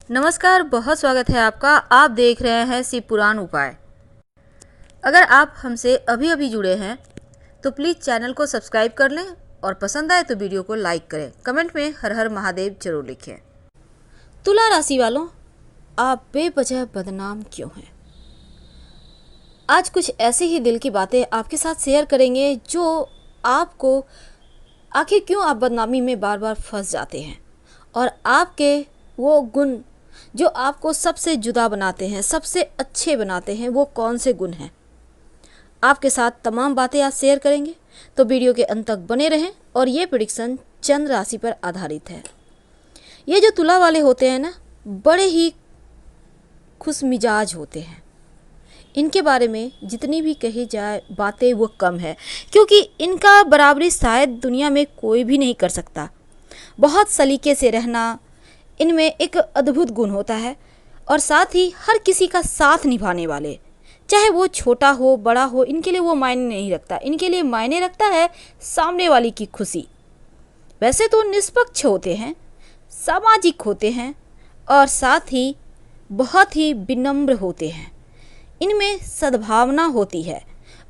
नमस्कार, बहुत स्वागत है आपका। आप देख रहे हैं शिव पुराण उपाय। अगर आप हमसे अभी अभी जुड़े हैं तो प्लीज़ चैनल को सब्सक्राइब कर लें और पसंद आए तो वीडियो को लाइक करें। कमेंट में हर हर महादेव जरूर लिखें। तुला राशि वालों, आप बेवजह बदनाम क्यों हैं? आज कुछ ऐसी ही दिल की बातें आपके साथ शेयर करेंगे जो आपको आखिर क्यों आप बदनामी में बार बार फंस जाते हैं और आपके वो गुण जो आपको सबसे जुदा बनाते हैं, सबसे अच्छे बनाते हैं, वो कौन से गुण हैं। आपके साथ तमाम बातें आज शेयर करेंगे, तो वीडियो के अंत तक बने रहें। और ये प्रेडिक्शन चंद्र राशि पर आधारित है। ये जो तुला वाले होते हैं ना, बड़े ही खुश मिजाज होते हैं। इनके बारे में जितनी भी कही जाए बातें वो कम है, क्योंकि इनका बराबरी शायद दुनिया में कोई भी नहीं कर सकता। बहुत सलीके से रहना इनमें एक अद्भुत गुण होता है, और साथ ही हर किसी का साथ निभाने वाले, चाहे वो छोटा हो बड़ा हो, इनके लिए वो मायने नहीं रखता। इनके लिए मायने रखता है सामने वाले की खुशी। वैसे तो निष्पक्ष होते हैं, सामाजिक होते हैं और साथ ही बहुत ही विनम्र होते हैं। इनमें सद्भावना होती है।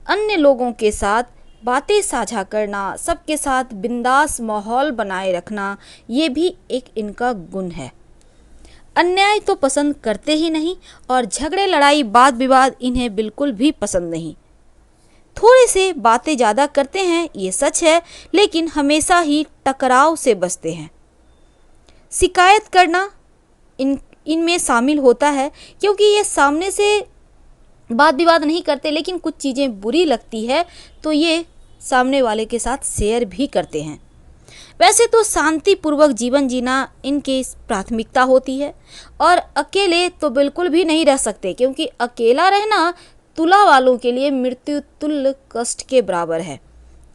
अन्य लोगों के साथ बातें साझा करना, सबके साथ बिंदास माहौल बनाए रखना, ये भी एक इनका गुण है। अन्याय तो पसंद करते ही नहीं, और झगड़े लड़ाई वाद विवाद इन्हें बिल्कुल भी पसंद नहीं। थोड़े से बातें ज़्यादा करते हैं, ये सच है, लेकिन हमेशा ही टकराव से बचते हैं। शिकायत करना इनमें शामिल होता है, क्योंकि ये सामने से वाद विवाद नहीं करते, लेकिन कुछ चीज़ें बुरी लगती है तो ये सामने वाले के साथ शेयर भी करते हैं। वैसे तो शांतिपूर्वक जीवन जीना इनकी प्राथमिकता होती है, और अकेले तो बिल्कुल भी नहीं रह सकते, क्योंकि अकेला रहना तुला वालों के लिए मृत्यु तुल्य कष्ट के बराबर है।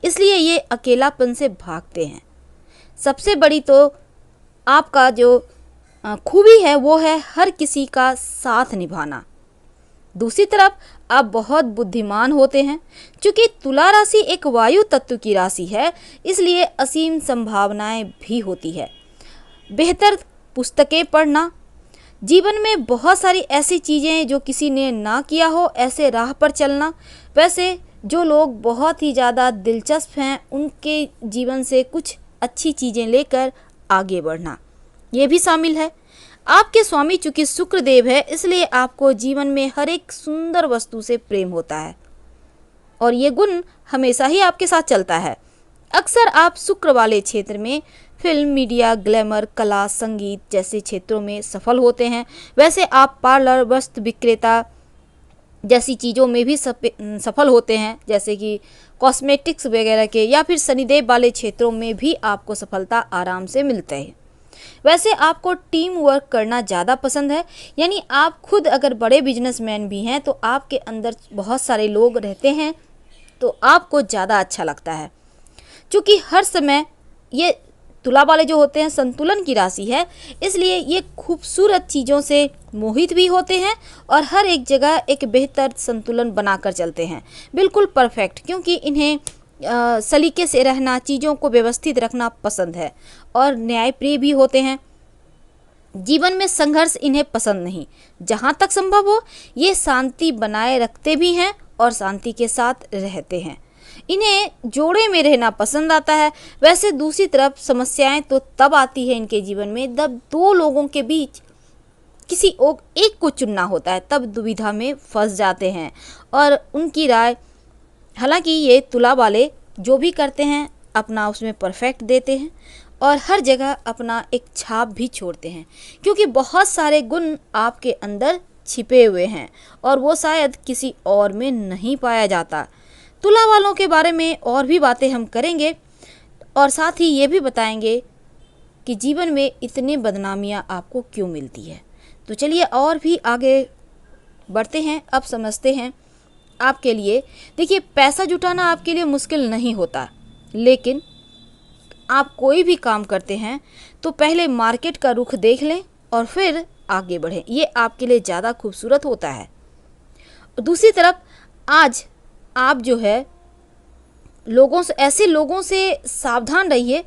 इसलिए ये अकेलापन से भागते हैं। सबसे बड़ी तो आपका जो खूबी है वो है हर किसी का साथ निभाना। दूसरी तरफ आप बहुत बुद्धिमान होते हैं। क्योंकि तुला राशि एक वायु तत्व की राशि है, इसलिए असीम संभावनाएं भी होती है। बेहतर पुस्तकें पढ़ना, जीवन में बहुत सारी ऐसी चीज़ें जो किसी ने ना किया हो, ऐसे राह पर चलना। वैसे जो लोग बहुत ही ज़्यादा दिलचस्प हैं, उनके जीवन से कुछ अच्छी चीज़ें लेकर आगे बढ़ना, ये भी शामिल है। आपके स्वामी चूंकि शुक्रदेव है, इसलिए आपको जीवन में हर एक सुंदर वस्तु से प्रेम होता है, और ये गुण हमेशा ही आपके साथ चलता है। अक्सर आप शुक्र वाले क्षेत्र में फिल्म, मीडिया, ग्लैमर, कला, संगीत जैसे क्षेत्रों में सफल होते हैं। वैसे आप पार्लर, वस्त्र विक्रेता जैसी चीज़ों में भी सफल होते हैं, जैसे कि कॉस्मेटिक्स वगैरह के, या फिर शनिदेव वाले क्षेत्रों में भी आपको सफलता आराम से मिलते हैं। वैसे आपको टीम वर्क करना ज़्यादा पसंद है, यानी आप खुद अगर बड़े बिजनेसमैन भी हैं तो आपके अंदर बहुत सारे लोग रहते हैं तो आपको ज़्यादा अच्छा लगता है। क्योंकि हर समय ये तुला वाले जो होते हैं संतुलन की राशि है, इसलिए ये खूबसूरत चीज़ों से मोहित भी होते हैं और हर एक जगह एक बेहतर संतुलन बनाकर चलते हैं, बिल्कुल परफेक्ट। क्योंकि इन्हें सलीके से रहना, चीज़ों को व्यवस्थित रखना पसंद है, और न्यायप्रिय भी होते हैं। जीवन में संघर्ष इन्हें पसंद नहीं। जहाँ तक संभव हो ये शांति बनाए रखते भी हैं और शांति के साथ रहते हैं। इन्हें जोड़े में रहना पसंद आता है। वैसे दूसरी तरफ समस्याएं तो तब आती है इनके जीवन में जब दो लोगों के बीच किसी एक को चुनना होता है, तब दुविधा में फंस जाते हैं। और उनकी राय, हालांकि ये तुला वाले जो भी करते हैं अपना उसमें परफेक्ट देते हैं और हर जगह अपना एक छाप भी छोड़ते हैं, क्योंकि बहुत सारे गुण आपके अंदर छिपे हुए हैं और वो शायद किसी और में नहीं पाया जाता। तुला वालों के बारे में और भी बातें हम करेंगे, और साथ ही ये भी बताएंगे कि जीवन में इतनी बदनामियाँ आपको क्यों मिलती है। तो चलिए और भी आगे बढ़ते हैं। अब समझते हैं आपके लिए। देखिए, पैसा जुटाना आपके लिए मुश्किल नहीं होता, लेकिन आप कोई भी काम करते हैं तो पहले मार्केट का रुख देख लें और फिर आगे बढ़ें, ये आपके लिए ज़्यादा खूबसूरत होता है। दूसरी तरफ आज आप जो है ऐसे लोगों से सावधान रहिए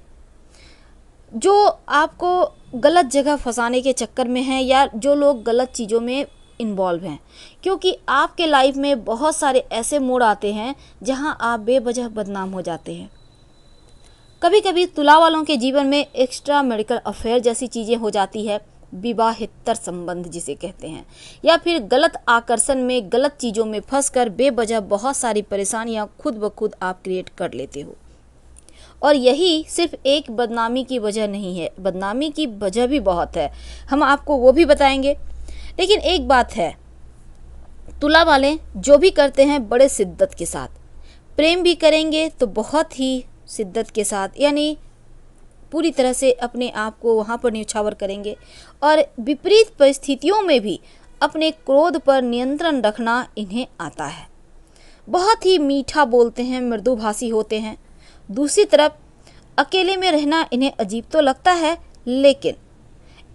जो आपको गलत जगह फंसाने के चक्कर में हैं या जो लोग गलत चीज़ों में इन्वॉल्व हैं, क्योंकि आपके लाइफ में बहुत सारे ऐसे मोड़ आते हैं जहां आप बेवजह बदनाम हो जाते हैं। कभी कभी तुला वालों के जीवन में एक्स्ट्रा मेडिकल अफेयर जैसी चीज़ें हो जाती है, विवाहेतर संबंध जिसे कहते हैं, या फिर गलत आकर्षण में गलत चीज़ों में फंसकर बेवजह बहुत सारी परेशानियां खुद ब खुद आप क्रिएट कर लेते हो। और यही सिर्फ एक बदनामी की वजह नहीं है, बदनामी की वजह भी बहुत है, हम आपको वो भी बताएंगे। लेकिन एक बात है, तुला वाले जो भी करते हैं बड़े शिद्दत के साथ, प्रेम भी करेंगे तो बहुत ही शिद्दत के साथ, यानी पूरी तरह से अपने आप को वहाँ पर न्यौछावर करेंगे। और विपरीत परिस्थितियों में भी अपने क्रोध पर नियंत्रण रखना इन्हें आता है। बहुत ही मीठा बोलते हैं, मृदुभाषी होते हैं। दूसरी तरफ अकेले में रहना इन्हें अजीब तो लगता है, लेकिन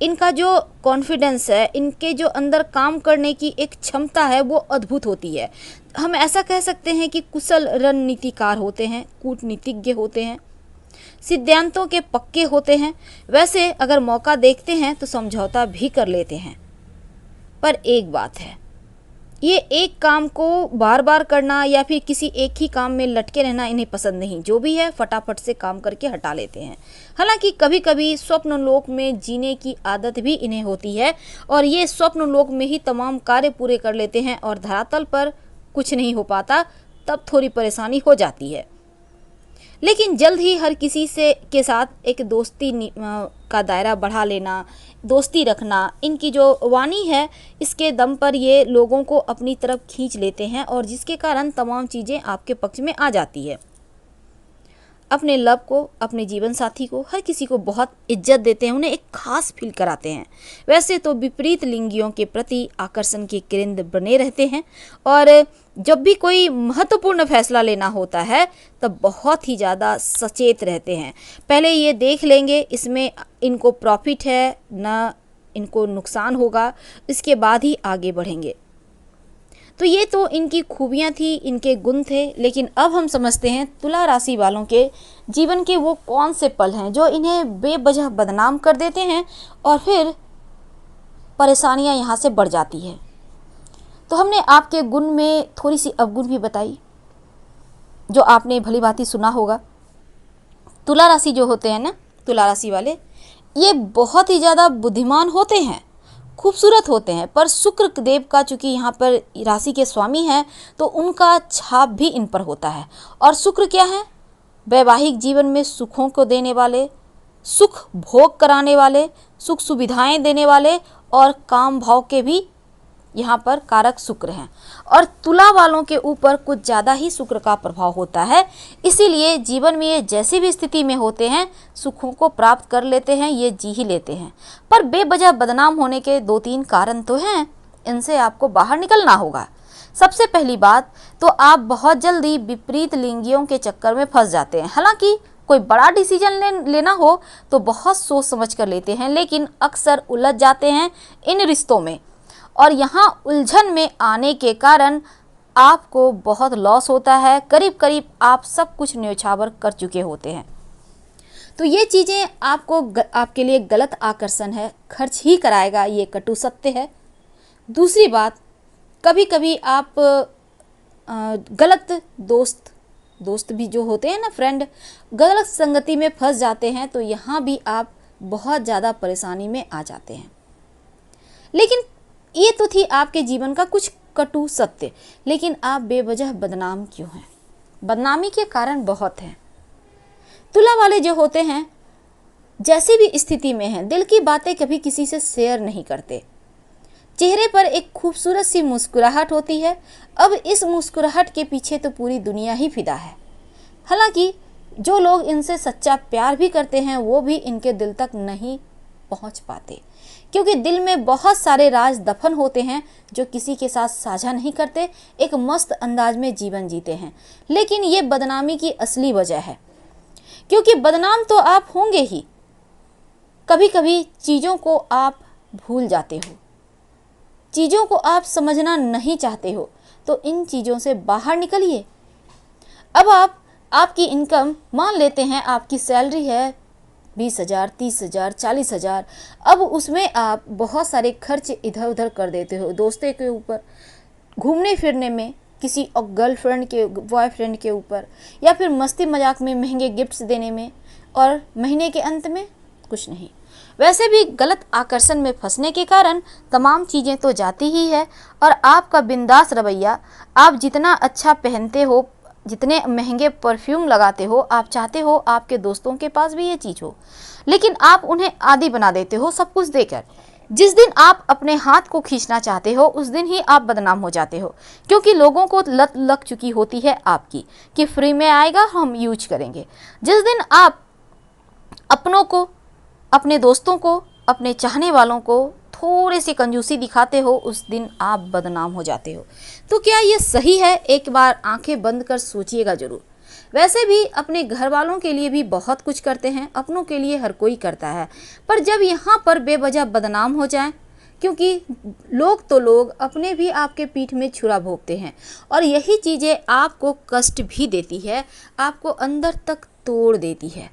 इनका जो कॉन्फिडेंस है, इनके जो अंदर काम करने की एक क्षमता है, वो अद्भुत होती है। हम ऐसा कह सकते हैं कि कुशल रणनीतिकार होते हैं, कूटनीतिज्ञ होते हैं, सिद्धांतों के पक्के होते हैं। वैसे अगर मौका देखते हैं तो समझौता भी कर लेते हैं। पर एक बात है, ये एक काम को बार बार करना या फिर किसी एक ही काम में लटके रहना इन्हें पसंद नहीं। जो भी है फटाफट से काम करके हटा लेते हैं। हालांकि कभी कभी स्वप्न लोक में जीने की आदत भी इन्हें होती है और ये स्वप्न लोक में ही तमाम कार्य पूरे कर लेते हैं और धरातल पर कुछ नहीं हो पाता, तब थोड़ी परेशानी हो जाती है। लेकिन जल्द ही हर किसी से के साथ एक दोस्ती का दायरा बढ़ा लेना, दोस्ती रखना, इनकी जो वाणी है इसके दम पर ये लोगों को अपनी तरफ खींच लेते हैं और जिसके कारण तमाम चीज़ें आपके पक्ष में आ जाती है। अपने लव को, अपने जीवन साथी को, हर किसी को बहुत इज्जत देते हैं, उन्हें एक खास फील कराते हैं। वैसे तो विपरीत लिंगियों के प्रति आकर्षण के केंद्र बने रहते हैं और जब भी कोई महत्वपूर्ण फैसला लेना होता है तब बहुत ही ज़्यादा सचेत रहते हैं। पहले ये देख लेंगे इसमें इनको प्रॉफिट है ना इनको नुकसान होगा, इसके बाद ही आगे बढ़ेंगे। तो ये तो इनकी खूबियाँ थी, इनके गुण थे। लेकिन अब हम समझते हैं तुला राशि वालों के जीवन के वो कौन से पल हैं जो इन्हें बेवजह बदनाम कर देते हैं और फिर परेशानियां यहाँ से बढ़ जाती है। तो हमने आपके गुण में थोड़ी सी अवगुण भी बताई जो आपने भली भांति सुना होगा। तुला राशि जो होते हैं ना, तुला राशि वाले, ये बहुत ही ज़्यादा बुद्धिमान होते हैं, खूबसूरत होते हैं, पर शुक्र देव का चूँकि यहाँ पर राशि के स्वामी हैं तो उनका छाप भी इन पर होता है। और शुक्र क्या है? वैवाहिक जीवन में सुखों को देने वाले, सुख भोग कराने वाले, सुख सुविधाएं देने वाले और काम भाव के भी यहाँ पर कारक शुक्र हैं। और तुला वालों के ऊपर कुछ ज़्यादा ही शुक्र का प्रभाव होता है, इसीलिए जीवन में ये जैसी भी स्थिति में होते हैं सुखों को प्राप्त कर लेते हैं, ये जी ही लेते हैं। पर बेवजह बदनाम होने के 2-3 कारण तो हैं, इनसे आपको बाहर निकलना होगा। सबसे पहली बात तो आप बहुत जल्दी विपरीत लिंगियों के चक्कर में फंस जाते हैं। हालांकि कोई बड़ा डिसीजन लेना हो तो बहुत सोच समझ कर लेते हैं, लेकिन अक्सर उलझ जाते हैं इन रिश्तों में और यहाँ उलझन में आने के कारण आपको बहुत लॉस होता है। करीब करीब आप सब कुछ न्यौछावर कर चुके होते हैं। तो ये चीज़ें आपके लिए गलत आकर्षण है, खर्च ही कराएगा, ये कटु सत्य है। दूसरी बात, कभी कभी आप गलत दोस्त भी जो होते हैं ना, फ्रेंड, गलत संगति में फंस जाते हैं तो यहाँ भी आप बहुत ज़्यादा परेशानी में आ जाते हैं। लेकिन ये तो थी आपके जीवन का कुछ कटु सत्य, लेकिन आप बेवजह बदनाम क्यों हैं? बदनामी के कारण बहुत हैं। तुला वाले जो होते हैं जैसी भी स्थिति में हैं, दिल की बातें कभी किसी से शेयर नहीं करते। चेहरे पर एक खूबसूरत सी मुस्कुराहट होती है। अब इस मुस्कुराहट के पीछे तो पूरी दुनिया ही फिदा है। हालांकि जो लोग इनसे सच्चा प्यार भी करते हैं वो भी इनके दिल तक नहीं पहुंच पाते, क्योंकि दिल में बहुत सारे राज दफन होते हैं जो किसी के साथ साझा नहीं करते, एक मस्त अंदाज में जीवन जीते हैं। लेकिन ये बदनामी की असली वजह है, क्योंकि बदनाम तो आप होंगे ही। कभी कभी चीज़ों को आप भूल जाते हो, चीज़ों को आप समझना नहीं चाहते हो, तो इन चीज़ों से बाहर निकलिए। अब आपकी इनकम, मान लेते हैं आपकी सैलरी है 20,000, 30,000, 40,000। अब उसमें आप बहुत सारे खर्च इधर उधर कर देते हो, दोस्तों के ऊपर, घूमने फिरने में, किसी गर्लफ्रेंड के बॉयफ्रेंड के ऊपर, या फिर मस्ती मजाक में महंगे गिफ्ट्स देने में, और महीने के अंत में कुछ नहीं। वैसे भी गलत आकर्षण में फंसने के कारण तमाम चीज़ें तो जाती ही है, और आपका बिंदास रवैया, आप जितना अच्छा पहनते हो, जितने महंगे परफ्यूम लगाते हो, आप चाहते हो आपके दोस्तों के पास भी ये चीज़ हो, लेकिन आप उन्हें आदी बना देते हो सब कुछ देकर। जिस दिन आप अपने हाथ को खींचना चाहते हो उस दिन ही आप बदनाम हो जाते हो, क्योंकि लोगों को लत लग चुकी होती है आपकी कि फ्री में आएगा, हम यूज करेंगे। जिस दिन आप अपनों को, अपने दोस्तों को, अपने चाहने वालों को थोड़ी सी कंजूसी दिखाते हो, उस दिन आप बदनाम हो जाते हो। तो क्या ये सही है? एक बार आंखें बंद कर सोचिएगा ज़रूर। वैसे भी अपने घर वालों के लिए भी बहुत कुछ करते हैं, अपनों के लिए हर कोई करता है, पर जब यहाँ पर बेवजह बदनाम हो जाए, क्योंकि लोग तो लोग अपने भी आपके पीठ में छुरा भोंकते हैं, और यही चीज़ें आपको कष्ट भी देती है, आपको अंदर तक तोड़ देती है।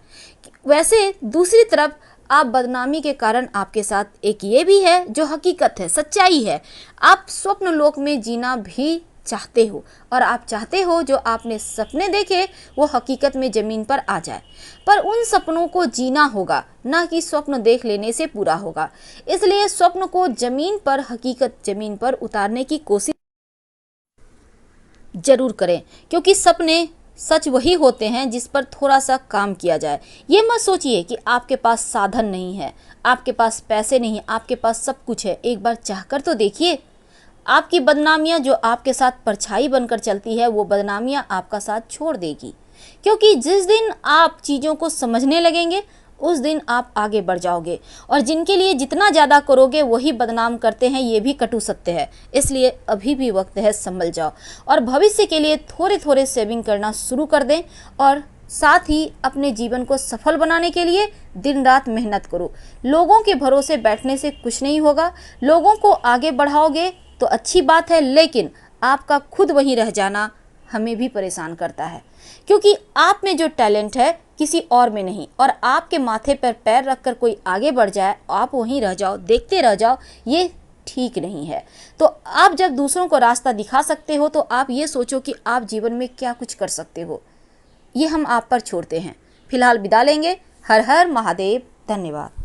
वैसे दूसरी तरफ आप बदनामी के कारण आपके साथ एक ये भी है जो हकीकत है, सच्चाई है, आप स्वप्न लोक में जीना भी चाहते हो, और आप चाहते हो जो आपने सपने देखे वो हकीकत में ज़मीन पर आ जाए, पर उन सपनों को जीना होगा, ना कि स्वप्न देख लेने से पूरा होगा। इसलिए स्वप्न को ज़मीन पर, हकीकत ज़मीन पर उतारने की कोशिश ज़रूर करें, क्योंकि सपने सच वही होते हैं जिस पर थोड़ा सा काम किया जाए। ये मत सोचिए कि आपके पास साधन नहीं है, आपके पास पैसे नहीं, आपके पास सब कुछ है। एक बार चाहकर तो देखिए। आपकी बदनामियाँ जो आपके साथ परछाई बनकर चलती है, वो बदनामियाँ आपका साथ छोड़ देगी, क्योंकि जिस दिन आप चीज़ों को समझने लगेंगे उस दिन आप आगे बढ़ जाओगे, और जिनके लिए जितना ज़्यादा करोगे वही बदनाम करते हैं, ये भी कटु सत्य है। इसलिए अभी भी वक्त है, संभल जाओ, और भविष्य के लिए थोड़े थोड़े सेविंग करना शुरू कर दें, और साथ ही अपने जीवन को सफल बनाने के लिए दिन रात मेहनत करो। लोगों के भरोसे बैठने से कुछ नहीं होगा। लोगों को आगे बढ़ाओगे तो अच्छी बात है, लेकिन आपका खुद वहीं रह जाना हमें भी परेशान करता है, क्योंकि आप में जो टैलेंट है किसी और में नहीं, और आपके माथे पर पैर रखकर कोई आगे बढ़ जाए, आप वहीं रह जाओ, देखते रह जाओ, ये ठीक नहीं है। तो आप जब दूसरों को रास्ता दिखा सकते हो तो आप ये सोचो कि आप जीवन में क्या कुछ कर सकते हो। ये हम आप पर छोड़ते हैं। फिलहाल विदा लेंगे। हर हर महादेव। धन्यवाद।